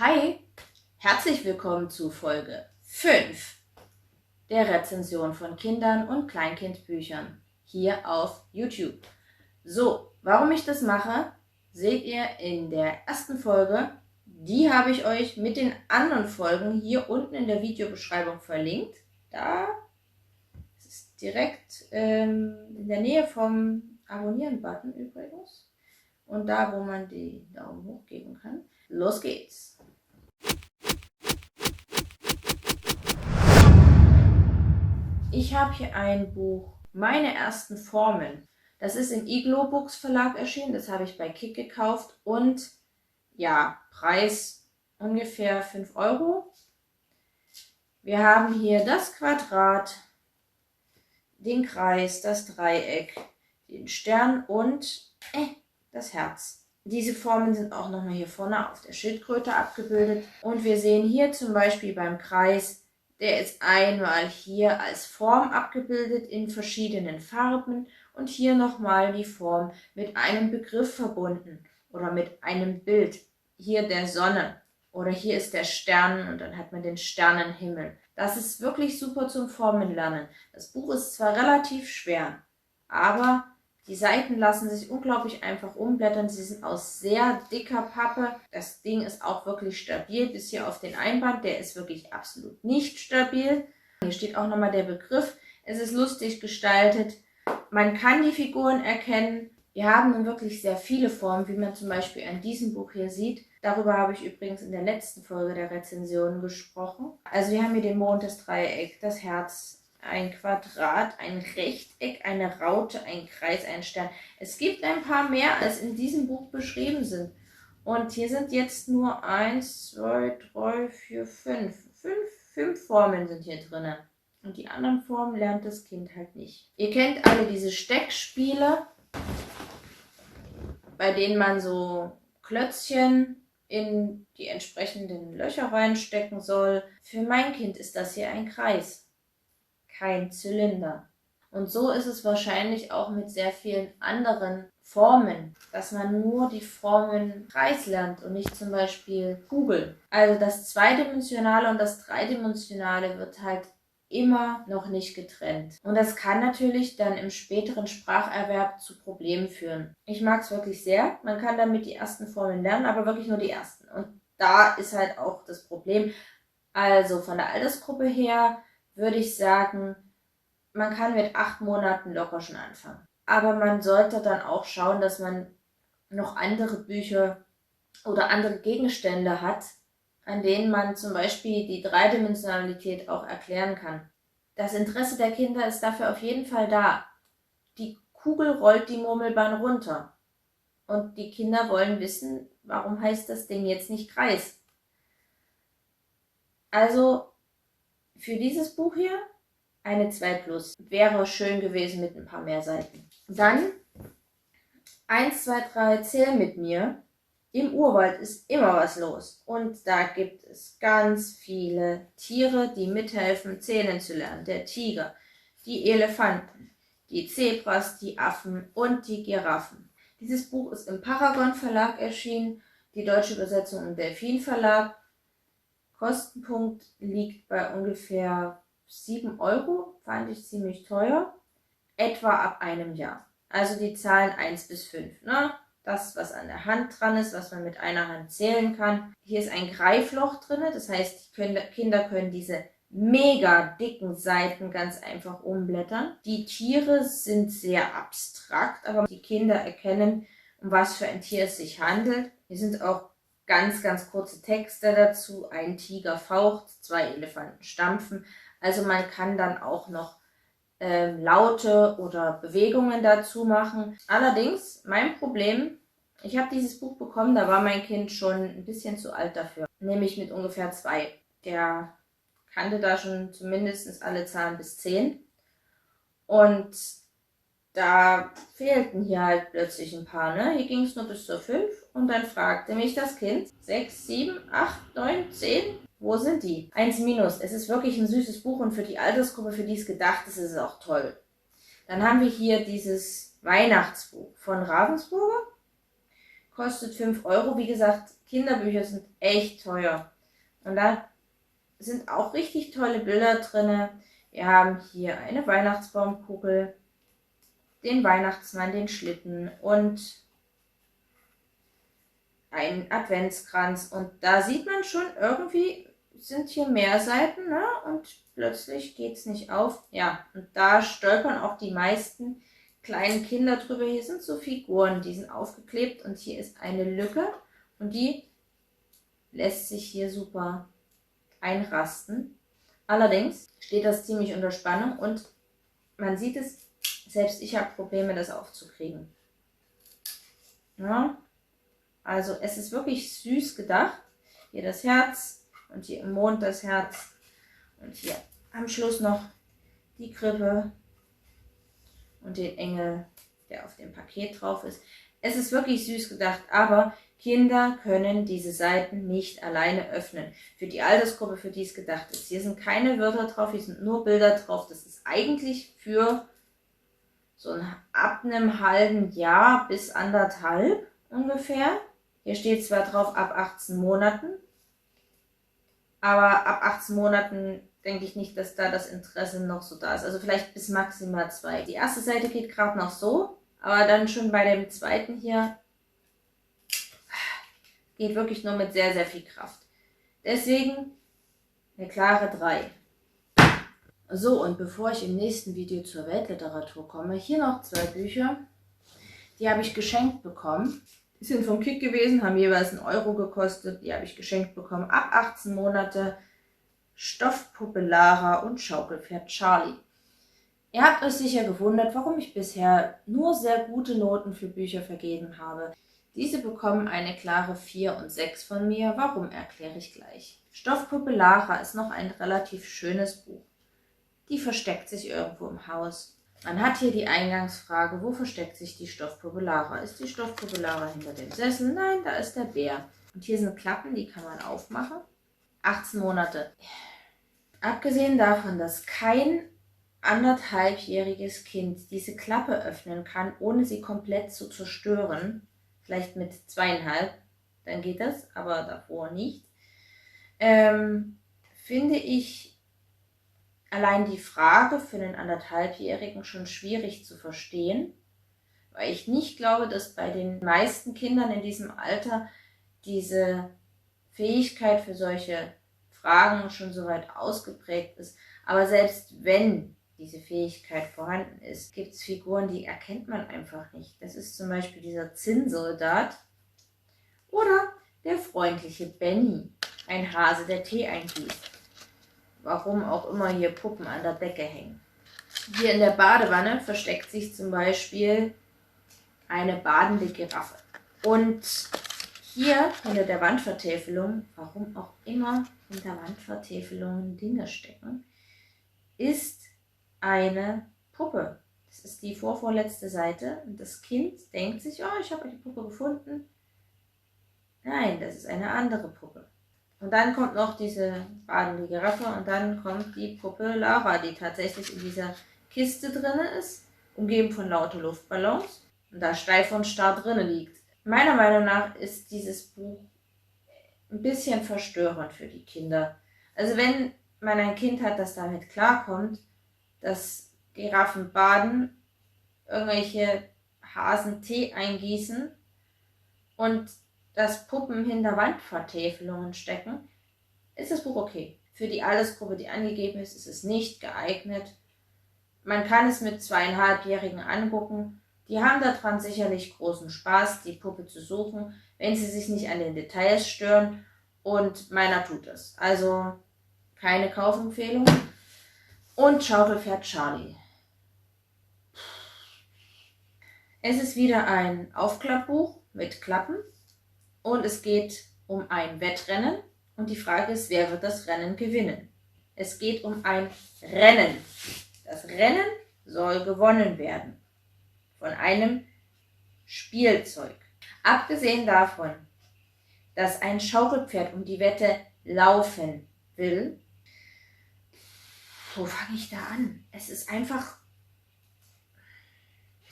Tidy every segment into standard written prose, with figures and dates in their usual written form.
Hi, herzlich willkommen zu Folge 5 der Rezension von Kindern und Kleinkindbüchern hier auf YouTube. So, warum ich das mache, seht ihr in der ersten Folge. Die habe ich euch mit den anderen Folgen hier unten in der Videobeschreibung verlinkt. Da ist es direkt in der Nähe vom Abonnieren-Button übrigens. Und da, wo man die Daumen hoch geben kann. Los geht's! Ich habe hier ein Buch, Meine ersten Formeln. Das ist im Iglo Books Verlag erschienen, das habe ich bei Kick gekauft und ja, Preis ungefähr 5 Euro. Wir haben hier das Quadrat, den Kreis, das Dreieck, den Stern und das Herz. Diese Formen sind auch nochmal hier vorne auf der Schildkröte abgebildet. Und wir sehen hier zum Beispiel beim Kreis, der ist einmal hier als Form abgebildet in verschiedenen Farben und hier nochmal die Form mit einem Begriff verbunden oder mit einem Bild. Hier der Sonne oder hier ist der Stern und dann hat man den Sternenhimmel. Das ist wirklich super zum Formenlernen. Das Buch ist zwar relativ schwer, aber die Seiten lassen sich unglaublich einfach umblättern. Sie sind aus sehr dicker Pappe. Das Ding ist auch wirklich stabil. Bis hier auf den Einband, der ist wirklich absolut nicht stabil. Hier steht auch nochmal der Begriff. Es ist lustig gestaltet. Man kann die Figuren erkennen. Wir haben nun wirklich sehr viele Formen, wie man zum Beispiel an diesem Buch hier sieht. Darüber habe ich übrigens in der letzten Folge der Rezension gesprochen. Also wir haben hier den Mond, das Dreieck, das Herz, ein Quadrat, ein Rechteck, eine Raute, ein Kreis, ein Stern. Es gibt ein paar mehr, als in diesem Buch beschrieben sind. Und hier sind jetzt nur 1, 2, 3, 4, 5. Fünf Formeln sind hier drin. Und die anderen Formen lernt das Kind halt nicht. Ihr kennt alle diese Steckspiele, bei denen man so Klötzchen in die entsprechenden Löcher reinstecken soll. Für mein Kind ist das hier ein Kreis, kein Zylinder. Und so ist es wahrscheinlich auch mit sehr vielen anderen Formen, dass man nur die Formen Kreis lernt und nicht zum Beispiel Kugel. Also das Zweidimensionale und das Dreidimensionale wird halt immer noch nicht getrennt. Und das kann natürlich dann im späteren Spracherwerb zu Problemen führen. Ich mag es wirklich sehr. Man kann damit die ersten Formeln lernen, aber wirklich nur die ersten. Und da ist halt auch das Problem. Also von der Altersgruppe her würde ich sagen, man kann mit 8 Monaten locker schon anfangen. Aber man sollte dann auch schauen, dass man noch andere Bücher oder andere Gegenstände hat, an denen man zum Beispiel die Dreidimensionalität auch erklären kann. Das Interesse der Kinder ist dafür auf jeden Fall da. Die Kugel rollt die Murmelbahn runter. Und die Kinder wollen wissen, warum heißt das Ding jetzt nicht Kreis? Also für dieses Buch hier eine 2+. Wäre schön gewesen mit ein paar mehr Seiten. Dann 1, 2, 3, zähl mit mir. Im Urwald ist immer was los. Und da gibt es ganz viele Tiere, die mithelfen, zählen zu lernen. Der Tiger, die Elefanten, die Zebras, die Affen und die Giraffen. Dieses Buch ist im Paragon Verlag erschienen. Die deutsche Übersetzung im Delphin Verlag. Kostenpunkt liegt bei ungefähr 7 Euro, fand ich ziemlich teuer, etwa ab einem Jahr. Also die Zahlen 1 bis 5, ne? Das, was an der Hand dran ist, was man mit einer Hand zählen kann. Hier ist ein Greifloch drin, das heißt, die Kinder können diese mega dicken Seiten ganz einfach umblättern. Die Tiere sind sehr abstrakt, aber die Kinder erkennen, um was für ein Tier es sich handelt. Hier sind auch ganz, ganz kurze Texte dazu. Ein Tiger faucht, 2 Elefanten stampfen. Also man kann dann auch noch Laute oder Bewegungen dazu machen. Allerdings, mein Problem, ich habe dieses Buch bekommen, da war mein Kind schon ein bisschen zu alt dafür. Nämlich mit ungefähr 2. Der kannte da schon zumindest alle Zahlen bis 10. Und da fehlten hier halt plötzlich ein paar, ne? Hier ging es nur bis zur 5 und dann fragte mich das Kind, 6, 7, 8, 9, 10, wo sind die? 1 minus. Es ist wirklich ein süßes Buch und für die Altersgruppe, für die es gedacht ist, ist es auch toll. Dann haben wir hier dieses Weihnachtsbuch von Ravensburger. Kostet 5 Euro. Wie gesagt, Kinderbücher sind echt teuer. Und da sind auch richtig tolle Bilder drin. Wir haben hier eine Weihnachtsbaumkugel, den Weihnachtsmann, den Schlitten und einen Adventskranz. Und da sieht man schon, irgendwie sind hier mehr Seiten, ne? Und plötzlich geht es nicht auf. Ja, und da stolpern auch die meisten kleinen Kinder drüber. Hier sind so Figuren, die sind aufgeklebt und hier ist eine Lücke und die lässt sich hier super einrasten. Allerdings steht das ziemlich unter Spannung und man sieht es, selbst ich habe Probleme, das aufzukriegen. Ja, also es ist wirklich süß gedacht. Hier das Herz und hier im Mond das Herz und hier am Schluss noch die Krippe und den Engel, der auf dem Paket drauf ist. Es ist wirklich süß gedacht, aber Kinder können diese Seiten nicht alleine öffnen. Für die Altersgruppe, für die es gedacht ist. Hier sind keine Wörter drauf, hier sind nur Bilder drauf. Das ist eigentlich für so ab einem halben Jahr bis 1,5 ungefähr. Hier steht zwar drauf ab 18 Monaten, aber ab 18 Monaten denke ich nicht, dass da das Interesse noch so da ist. Also vielleicht bis maximal 2. Die erste Seite geht gerade noch so, aber dann schon bei dem zweiten hier geht wirklich nur mit sehr, sehr viel Kraft. Deswegen eine klare 3. So, und bevor ich im nächsten Video zur Weltliteratur komme, hier noch 2 Bücher. Die habe ich geschenkt bekommen. Die sind vom Kick gewesen, haben jeweils 1 Euro gekostet. Die habe ich geschenkt bekommen. Ab 18 Monate Stoffpuppe Lara und Schaukelpferd Charlie. Ihr habt euch sicher gewundert, warum ich bisher nur sehr gute Noten für Bücher vergeben habe. Diese bekommen eine klare 4 und 6 von mir. Warum, erkläre ich gleich. Stoffpuppe Lara ist noch ein relativ schönes Buch. Die versteckt sich irgendwo im Haus. Man hat hier die Eingangsfrage, wo versteckt sich die Stoffpuppe Lara? Ist die Stoffpuppe Lara hinter dem Sessel? Nein, da ist der Bär. Und hier sind Klappen, die kann man aufmachen. 18 Monate. Abgesehen davon, dass kein 1,5-jähriges Kind diese Klappe öffnen kann, ohne sie komplett zu zerstören, vielleicht mit 2,5, dann geht das, aber davor nicht, finde ich allein die Frage für einen 1,5-Jährigen schon schwierig zu verstehen, weil ich nicht glaube, dass bei den meisten Kindern in diesem Alter diese Fähigkeit für solche Fragen schon so weit ausgeprägt ist. Aber selbst wenn diese Fähigkeit vorhanden ist, gibt es Figuren, die erkennt man einfach nicht. Das ist zum Beispiel dieser Zinnsoldat oder der freundliche Benny, ein Hase, der Tee eingießt. Warum auch immer hier Puppen an der Decke hängen. Hier in der Badewanne versteckt sich zum Beispiel eine badende Giraffe. Und hier hinter der Wandvertäfelung, warum auch immer hinter Wandvertäfelungen Dinge stecken, ist eine Puppe. Das ist die vorvorletzte Seite. Und das Kind denkt sich, oh, ich habe die Puppe gefunden. Nein, das ist eine andere Puppe. Und dann kommt noch diese badende Giraffe und dann kommt die Puppe Lara, die tatsächlich in dieser Kiste drin ist, umgeben von lauter Luftballons und da steif und starr drin liegt. Meiner Meinung nach ist dieses Buch ein bisschen verstörend für die Kinder. Also wenn man ein Kind hat, das damit klarkommt, dass Giraffen baden, irgendwelche Hasen Tee eingießen und dass Puppen hinter Wandvertäfelungen stecken, ist das Buch okay. Für die Altersgruppe, die angegeben ist, ist es nicht geeignet. Man kann es mit 2,5-Jährigen angucken. Die haben daran sicherlich großen Spaß, die Puppe zu suchen, wenn sie sich nicht an den Details stören. Und meiner tut es. Also keine Kaufempfehlung. Und Schaukelpferd Charlie. Es ist wieder ein Aufklappbuch mit Klappen. Und es geht um ein Wettrennen und die Frage ist, wer wird das Rennen gewinnen? Es geht um ein Rennen. Das Rennen soll gewonnen werden von einem Spielzeug. Abgesehen davon, dass ein Schaukelpferd um die Wette laufen will, wo fange ich da an? Es ist einfach,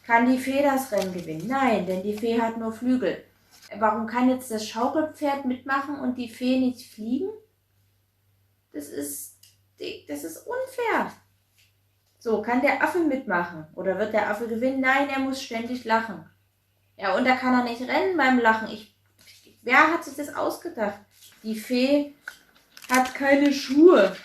kann die Fee das Rennen gewinnen? Nein, denn die Fee hat nur Flügel. Warum kann jetzt das Schaukelpferd mitmachen und die Fee nicht fliegen? Das ist unfair. So, kann der Affe mitmachen? Oder wird der Affe gewinnen? Nein, er muss ständig lachen. Ja, und da kann er nicht rennen beim Lachen. Wer hat sich das ausgedacht? Die Fee hat keine Schuhe.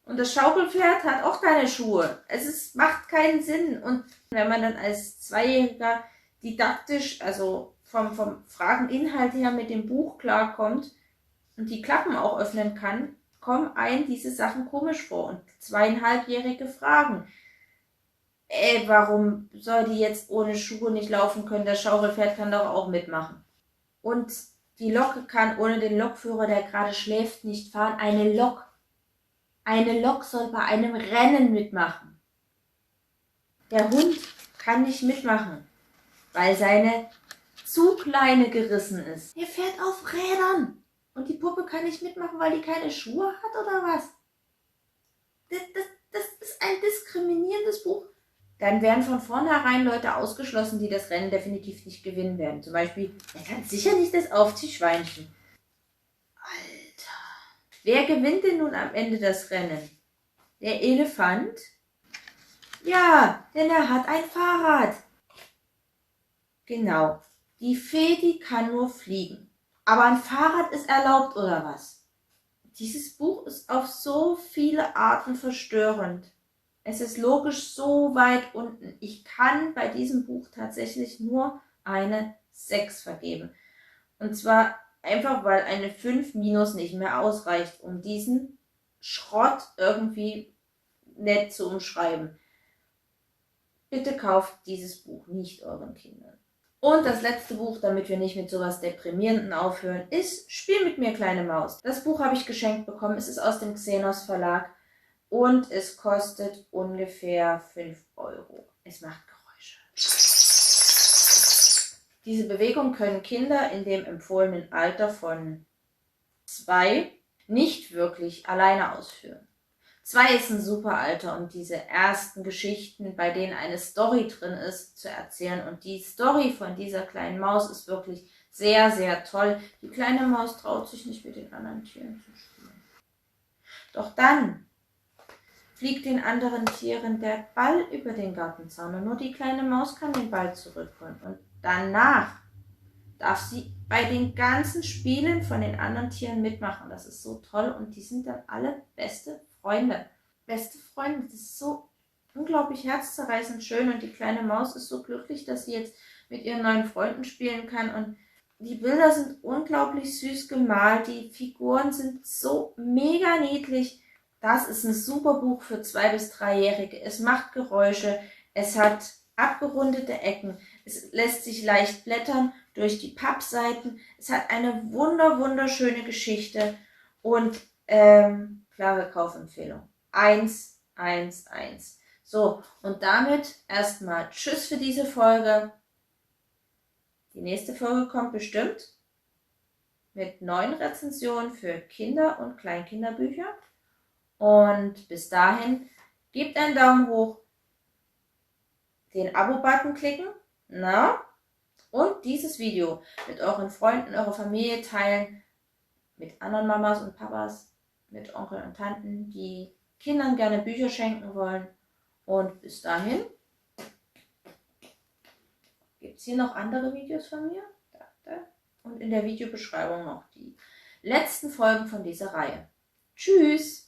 Und das Schaukelpferd hat auch keine Schuhe. Macht keinen Sinn. Und wenn man dann als Zweijähriger didaktisch, also vom Frageninhalt her mit dem Buch klarkommt und die Klappen auch öffnen kann, kommen einem diese Sachen komisch vor. Und 2,5-jährige fragen, warum soll die jetzt ohne Schuhe nicht laufen können? Das Schaukelpferd kann doch auch mitmachen. Und die Lok kann ohne den Lokführer, der gerade schläft, nicht fahren. Eine Lok soll bei einem Rennen mitmachen. Der Hund kann nicht mitmachen, weil seine Zugleine gerissen ist. Er fährt auf Rädern. Und die Puppe kann nicht mitmachen, weil die keine Schuhe hat oder was? Das ist ein diskriminierendes Buch. Dann werden von vornherein Leute ausgeschlossen, die das Rennen definitiv nicht gewinnen werden. Zum Beispiel, ganz sicher nicht das Aufziehschweinchen. Alter. Wer gewinnt denn nun am Ende das Rennen? Der Elefant? Ja, denn er hat ein Fahrrad. Genau. Die Fee, die kann nur fliegen. Aber ein Fahrrad ist erlaubt, oder was? Dieses Buch ist auf so viele Arten verstörend. Es ist logisch so weit unten. Ich kann bei diesem Buch tatsächlich nur eine 6 vergeben. Und zwar einfach, weil eine 5 minus nicht mehr ausreicht, um diesen Schrott irgendwie nett zu umschreiben. Bitte kauft dieses Buch nicht euren Kindern. Und das letzte Buch, damit wir nicht mit sowas Deprimierenden aufhören, ist Spiel mit mir, kleine Maus. Das Buch habe ich geschenkt bekommen. Es ist aus dem Xenos Verlag und es kostet ungefähr 5 Euro. Es macht Geräusche. Diese Bewegung können Kinder in dem empfohlenen Alter von 2 nicht wirklich alleine ausführen. 2 ist ein super Alter, um diese ersten Geschichten, bei denen eine Story drin ist, zu erzählen. Und die Story von dieser kleinen Maus ist wirklich sehr, sehr toll. Die kleine Maus traut sich nicht, mit den anderen Tieren zu spielen. Doch dann fliegt den anderen Tieren der Ball über den Gartenzaun und nur die kleine Maus kann den Ball zurückholen. Und danach darf sie bei den ganzen Spielen von den anderen Tieren mitmachen. Das ist so toll und die sind dann alle beste Freunde. Beste Freunde, das ist so unglaublich herzzerreißend schön und die kleine Maus ist so glücklich, dass sie jetzt mit ihren neuen Freunden spielen kann und die Bilder sind unglaublich süß gemalt, die Figuren sind so mega niedlich. Das ist ein super Buch für 2- bis 3-Jährige. Es macht Geräusche, es hat abgerundete Ecken, es lässt sich leicht blättern durch die Pappseiten. Es hat eine wunderschöne Geschichte und klare Kaufempfehlung. 1, 1, 1. So, und damit erstmal Tschüss für diese Folge. Die nächste Folge kommt bestimmt mit neuen Rezensionen für Kinder- und Kleinkinderbücher. Und bis dahin, gebt einen Daumen hoch, den Abo-Button klicken, und dieses Video mit euren Freunden, eurer Familie teilen, mit anderen Mamas und Papas, mit Onkeln und Tanten, die Kindern gerne Bücher schenken wollen. Und bis dahin, gibt es hier noch andere Videos von mir? Und in der Videobeschreibung noch die letzten Folgen von dieser Reihe. Tschüss!